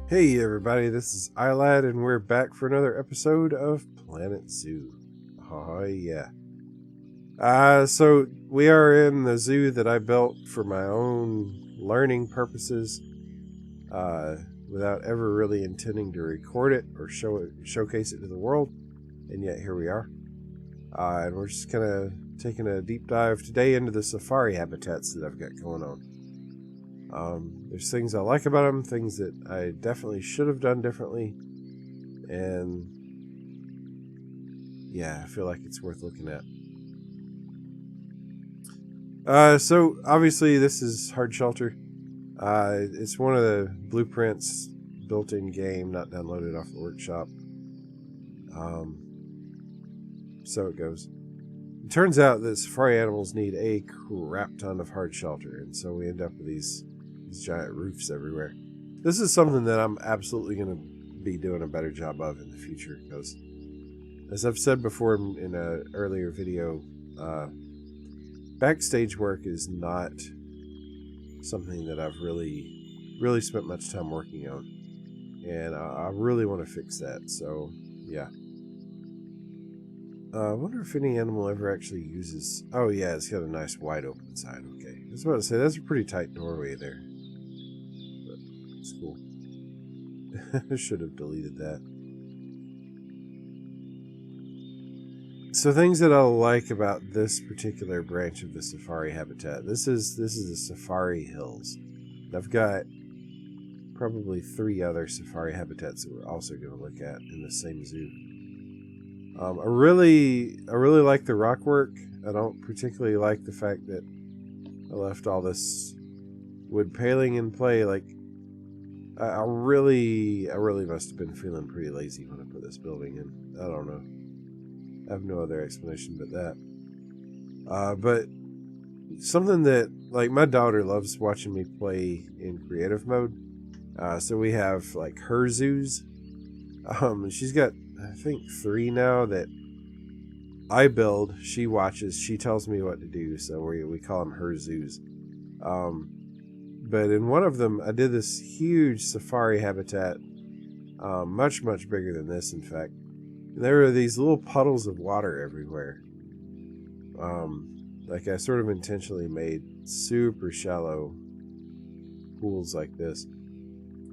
Hey everybody, this is iLad and we're back for another episode of Planet Zoo. Oh yeah. So we are in the zoo that I built for my own learning purposes, without ever really intending to record it or showcase it to the world, and yet here we are. And we're just kind of taking a deep dive today into the safari habitats that I've got going on. There's things I like about them, things that I definitely should have done differently, and yeah, I feel like it's worth looking at. So obviously this is Hard Shelter. It's one of the blueprints built in game, not downloaded off the workshop. So it goes. It turns out that safari animals need a crap ton of hard shelter, and so we end up with these giant roofs everywhere. This is something that I'm absolutely going to be doing a better job of in the future, because as I've said before in an earlier video, backstage work is not something that I've really spent much time working on, and I really want to fix that. So yeah. I wonder if any animal ever actually uses... Oh yeah, it's got a nice wide open side. Okay, I was about to say, that's a pretty tight doorway there. But it's cool. I should have deleted that. So things that I like about this particular branch of the safari habitat. This is the Safari Hills. I've got probably 3 other safari habitats that we're also going to look at in the same zoo. I really like the rock work. I don't particularly like the fact that I left all this wood paling in play. Like, I really must have been feeling pretty lazy when I put this building in. I don't know. I have no other explanation but that. But something that, like, my daughter loves watching me play in creative mode. So we have, like, her zoos. She's got, I think, 3 now that I build, she watches, she tells me what to do, so we call them her zoos. But in one of them, I did this huge safari habitat, much bigger than this, in fact. There are these little puddles of water everywhere. Like I sort of intentionally made super shallow pools like this.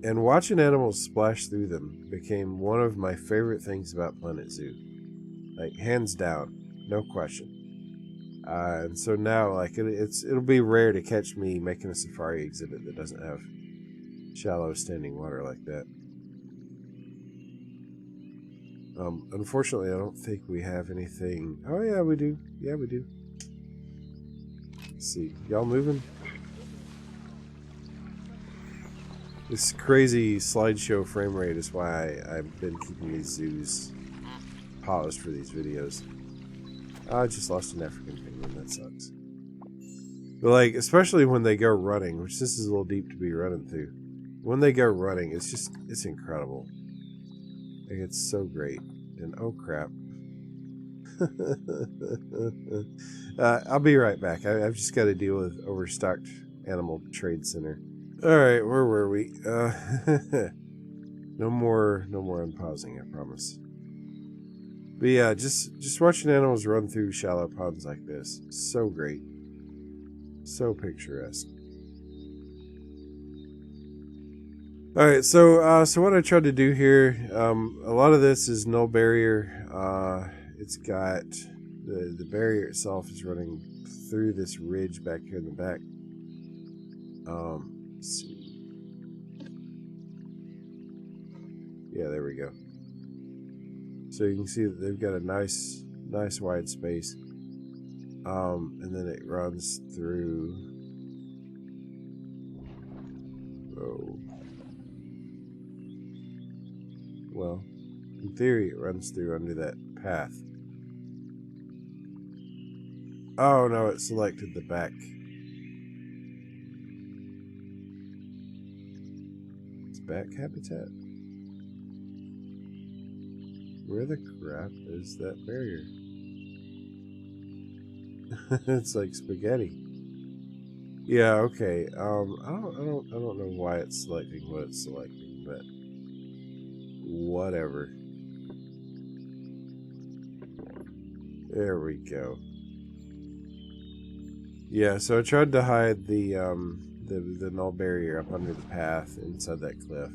And watching animals splash through them became one of my favorite things about Planet Zoo. Like, hands down, no question. And so now, like, it'll be rare to catch me making a safari exhibit that doesn't have shallow standing water like that. Unfortunately, I don't think we have anything. Oh yeah, we do. Yeah, we do. Let's see. Y'all moving? This crazy slideshow frame rate is why I've been keeping these zoos paused for these videos. I just lost an African penguin. That sucks. But, like, especially when they go running, which this is a little deep to be running through. When they go running, it's incredible. Like, it's so great. And oh crap. I'll be right back. I've just got to deal with Overstocked Animal Trade Center. Alright, where were we? No more unpausing, I promise. But yeah, just watching animals run through shallow ponds like this. So great. So picturesque. Alright, so what I tried to do here, a lot of this is null barrier. It's got the barrier itself is running through this ridge back here in the back. Let's see. Yeah, there we go. So you can see that they've got a nice wide space. And then it runs through. Oh. Well, in theory, it runs through under that path. Oh no, it selected the back. It's back habitat. Where the crap is that barrier? It's like spaghetti. Yeah, okay. I don't know why it's selecting what it's selecting, but whatever. There we go. Yeah, so I tried to hide the null barrier up under the path inside that cliff,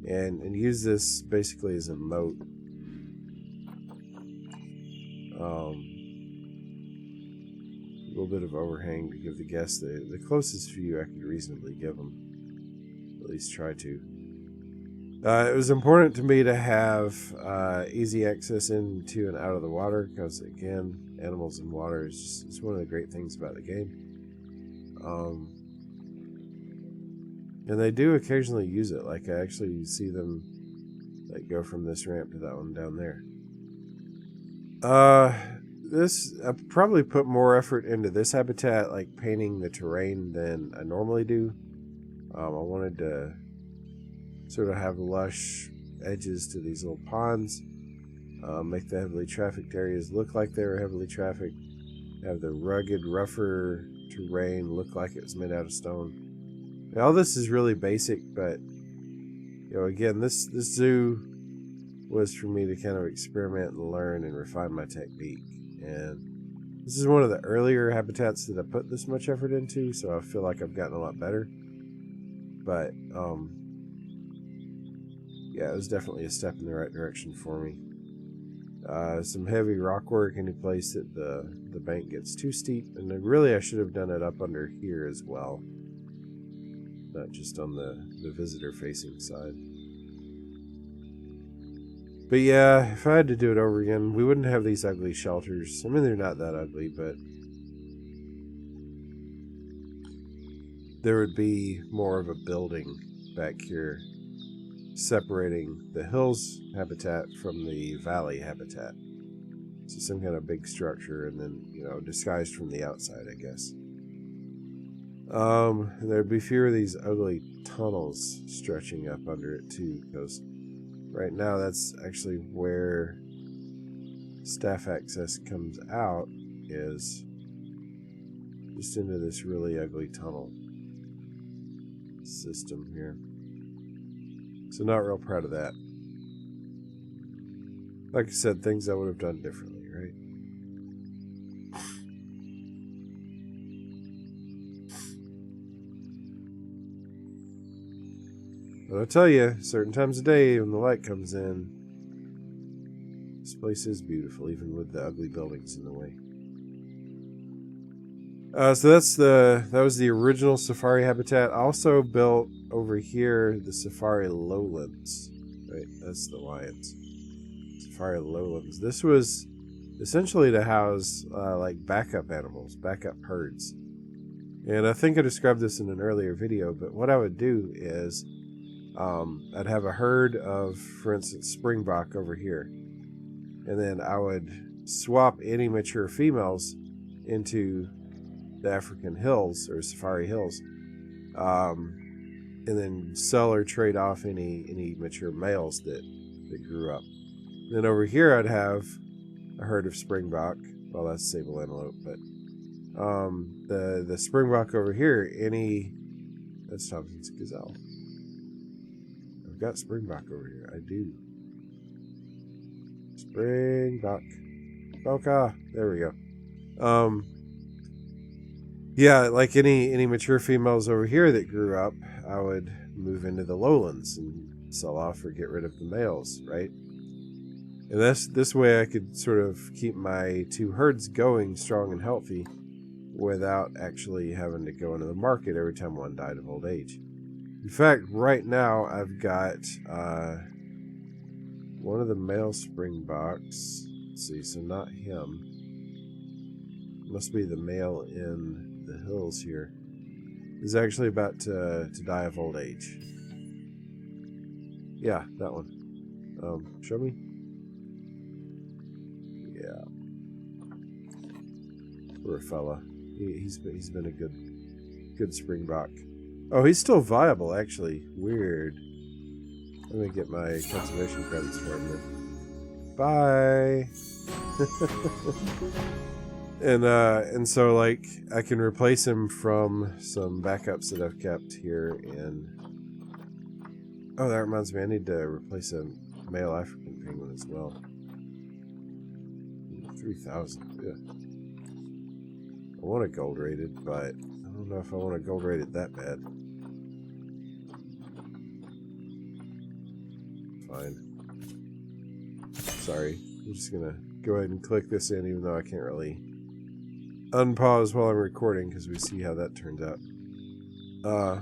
and use this basically as a moat. A little bit of overhang to give the guests the closest view I could reasonably give them. At least try to. It was important to me to have easy access into and out of the water because, again, animals in water is it's one of the great things about the game. And they do occasionally use it. Like, I actually see them like go from this ramp to that one down there. I probably put more effort into this habitat, like painting the terrain, than I normally do. I wanted to sort of have lush edges to these little ponds, make the heavily trafficked areas look like they were heavily trafficked, have the rugged, rougher terrain look like it was made out of stone. Now, all this is really basic, but again, this zoo was for me to kind of experiment and learn and refine my technique. And this is one of the earlier habitats that I put this much effort into, so I feel like I've gotten a lot better. But yeah, it was definitely a step in the right direction for me. Some heavy rock work any place that the bank gets too steep, and then really I should have done it up under here as well, not just on the visitor facing side. But yeah, if I had to do it over again, we wouldn't have these ugly shelters. I mean, they're not that ugly, but there would be more of a building back here separating the hills habitat from the valley habitat. So some kind of big structure, and then, disguised from the outside, I guess. There'd be fewer of these ugly tunnels stretching up under it too, because right now that's actually where staff access comes out, is just into this really ugly tunnel system here. So not real proud of that. Like I said, things I would have done differently, right? But I'll tell you, certain times of day when the light comes in, this place is beautiful, even with the ugly buildings in the way. So that was the original safari habitat. I also built over here the safari lowlands. Right, that's the lions. Safari lowlands. This was essentially to house like backup animals, backup herds. And I think I described this in an earlier video, but what I would do is I'd have a herd of, for instance, springbok over here. And then I would swap any mature females into the African hills or safari hills, and then sell or trade off any mature males that grew up. And then over here I'd have a herd of springbok. Well, that's sable antelope, but the springbok over here, that's Thompson's gazelle. I've got springbok over here. I do. Springbok. Boca. There we go. Yeah, like any mature females over here that grew up, I would move into the lowlands and sell off or get rid of the males, right? And this way I could sort of keep my two herds going strong and healthy without actually having to go into the market every time one died of old age. In fact, right now I've got one of the male springboks. Let's see, so not him. Must be the male in the hills here. Is actually about to die of old age. Yeah, that one. Show me. Yeah. Poor fella. He's been a good springbok. Oh, he's still viable, actually. Weird. Let me get my conservation credits for him then. Bye. And so, like, I can replace him from some backups that I've kept here in... Oh, that reminds me, I need to replace an male African penguin as well. 3,000. Yeah. I want a gold rated, but I don't know if I want a gold rated that bad. Fine. Sorry. I'm just gonna go ahead and click this in, even though I can't really unpause while I'm recording, because we see how that turns out.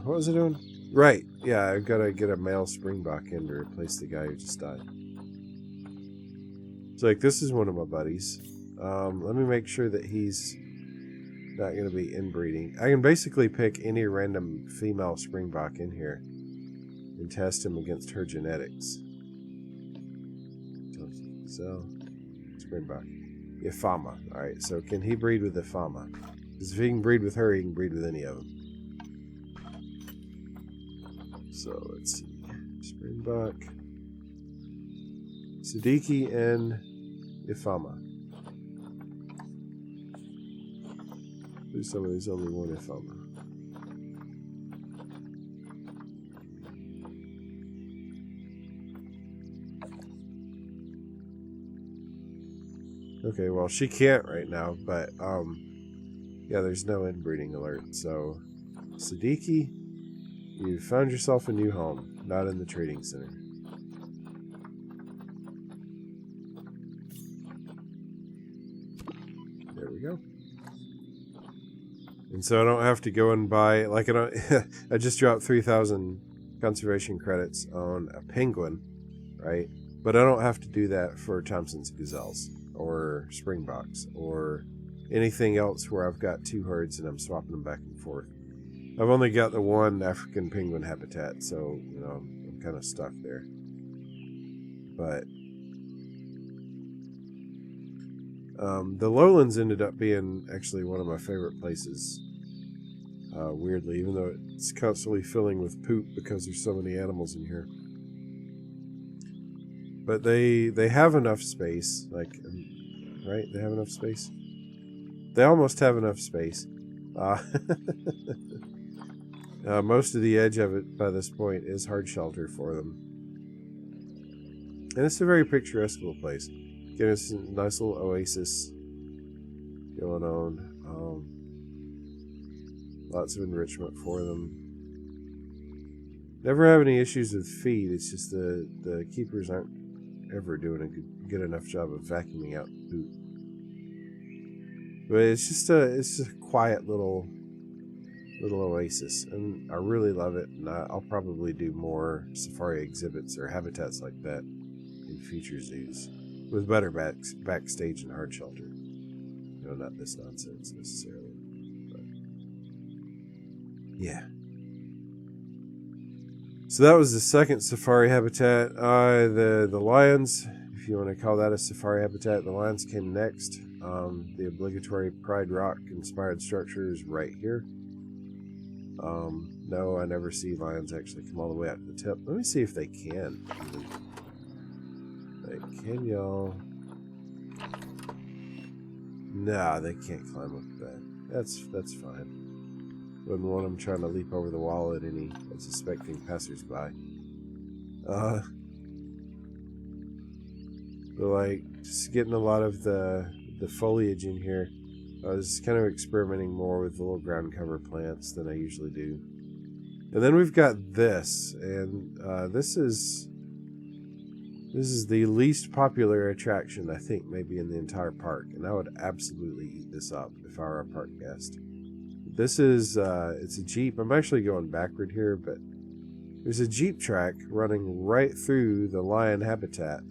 What was I doing? Right. Yeah, I've got to get a male springbok in to replace the guy who just died. It's like, this is one of my buddies. Let me make sure that he's not going to be inbreeding. I can basically pick any random female springbok in here and test him against her genetics. So, springbok. Ifama. Alright, so can he breed with Ifama? Because if he can breed with her, he can breed with any of them. So, let's see. Springbok. Siddiqui and Ifama. Please tell me there's only one Ifama. Okay, well, she can't right now, but, yeah, there's no inbreeding alert. So, Siddiqui, you found yourself a new home, not in the trading center. There we go. And so I don't have to go and buy, like, I just dropped 3,000 conservation credits on a penguin, right? But I don't have to do that for Thompson's gazelles, or springboks, or anything else where I've got two herds and I'm swapping them back and forth. I've only got the one African penguin habitat, so, you know, I'm kind of stuck there. But the Lowlands ended up being actually one of my favorite places, weirdly, even though it's constantly filling with poop because there's so many animals in here. But they have enough space, like, right? They have enough space? They almost have enough space. Most of the edge of it, by this point, is hard shelter for them. And it's a very picturesque little place. Again, it's a nice little oasis going on. Lots of enrichment for them. Never have any issues with feed. It's just the keepers aren't ever doing a good enough job of vacuuming out poop. But it's just a quiet little oasis, and I really love it. And I'll probably do more safari exhibits or habitats like that in future zoos with better backstage and hard shelter. You know, not this nonsense necessarily. But yeah. So that was the second safari habitat. The lions, if you want to call that a safari habitat, the lions came next. The obligatory Pride Rock inspired structure is right here. No, I never see lions actually come all the way out to the tip. Let me see if they can. Can y'all? Nah, they can't climb up that. That's fine. Wouldn't want them trying to leap over the wall at any unsuspecting passersby. But like, just getting a lot of the foliage in here. I was kind of experimenting more with the little ground cover plants than I usually do. And then we've got this, and this is the least popular attraction, I think, maybe in the entire park, and I would absolutely eat this up if I were a park guest. This is, it's a Jeep. I'm actually going backward here, but there's a Jeep track running right through the lion habitat,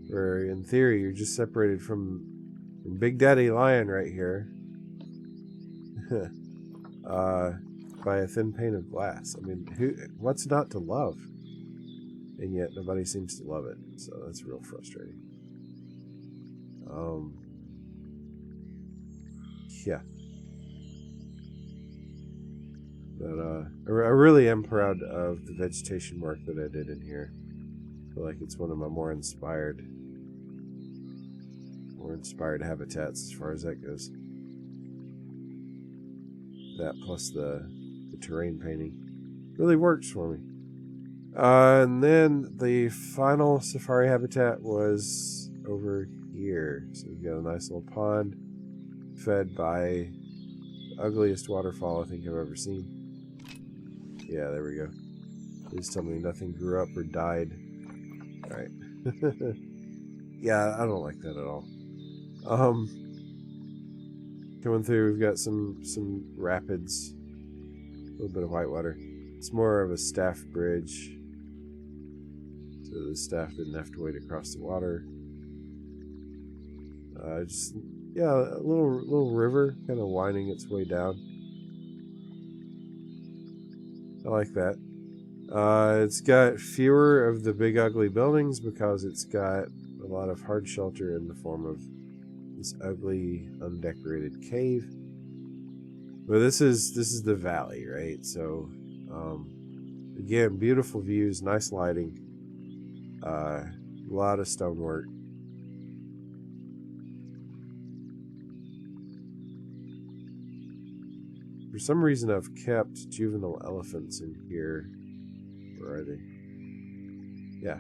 where in theory you're just separated from Big Daddy Lion right here by a thin pane of glass. I mean, what's not to love? And yet nobody seems to love it, so that's real frustrating. Yeah. But I really am proud of the vegetation work that I did in here. I feel like it's one of my more inspired habitats as far as that goes. That plus the terrain painting really works for me. And then the final safari habitat was over here. So we've got a nice little pond fed by the ugliest waterfall I think I've ever seen. Yeah, there we go. Please tell me nothing grew up or died. Alright. Yeah, I don't like that at all. Coming through, we've got some rapids. A little bit of white water. It's more of a staff bridge. So the staff didn't have to wade across the water. Yeah, a little river kind of winding its way down. I like that. It's got fewer of the big ugly buildings because it's got a lot of hard shelter in the form of this ugly undecorated cave. But this is the valley, right? So again, beautiful views, nice lighting, a lot of stonework. For some reason, I've kept juvenile elephants in here. Where are they? Yeah.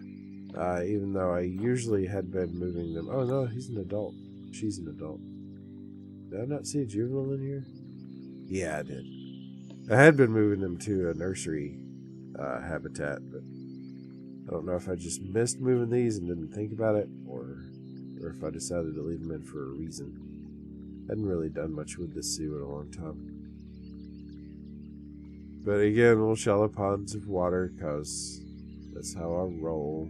Even though I usually had been moving them. Oh no, he's an adult. She's an adult. Did I not see a juvenile in here? Yeah, I did. I had been moving them to a nursery habitat, but I don't know if I just missed moving these and didn't think about it, or if I decided to leave them in for a reason. Hadn't really done much with this zoo in a long time. But again, little shallow ponds of water, because that's how I roll.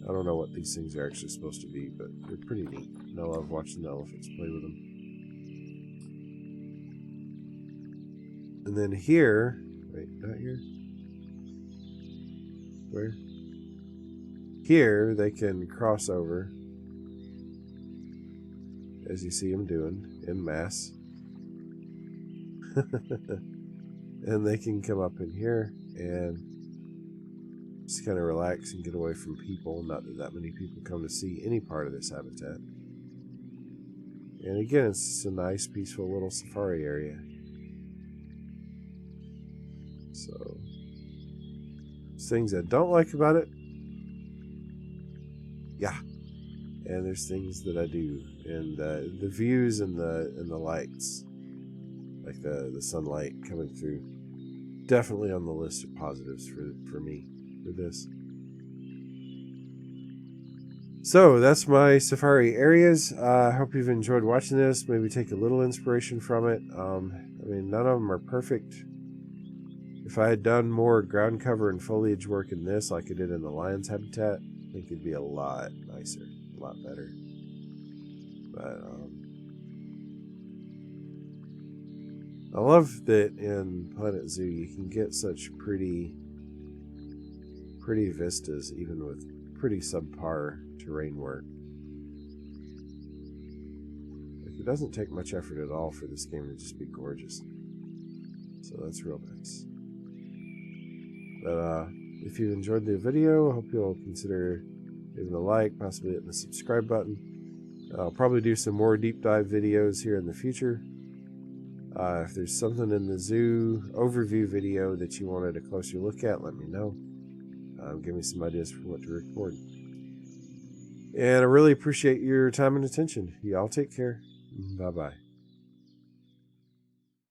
I don't know what these things are actually supposed to be, but they're pretty neat. And I love watching the elephants play with them. And then here, wait, not here? Where? Here, they can cross over, as you see them doing, en masse. And they can come up in here and just kind of relax and get away from people. Not that many people come to see any part of this habitat. And again, it's just a nice, peaceful little safari area. So, there's things I don't like about it. Yeah. And there's things that I do. And the views and the lights, like the sunlight coming through, definitely on the list of positives for me for this. So that's my safari areas. I hope you've enjoyed watching this. Maybe take a little inspiration from it. I mean, none of them are perfect. If I had done more ground cover and foliage work in this like I did in the lion's habitat, I think it'd be a lot nicer, a lot better. But I love that in Planet Zoo you can get such pretty vistas even with pretty subpar terrain work. Like, it doesn't take much effort at all for this game to just be gorgeous. So that's real nice. But if you enjoyed the video, I hope you'll consider giving a like, possibly hitting the subscribe button. I'll probably do some more deep dive videos here in the future. If there's something in the zoo overview video that you wanted a closer look at, let me know. Give me some ideas for what to record. And I really appreciate your time and attention. Y'all take care. Bye-bye.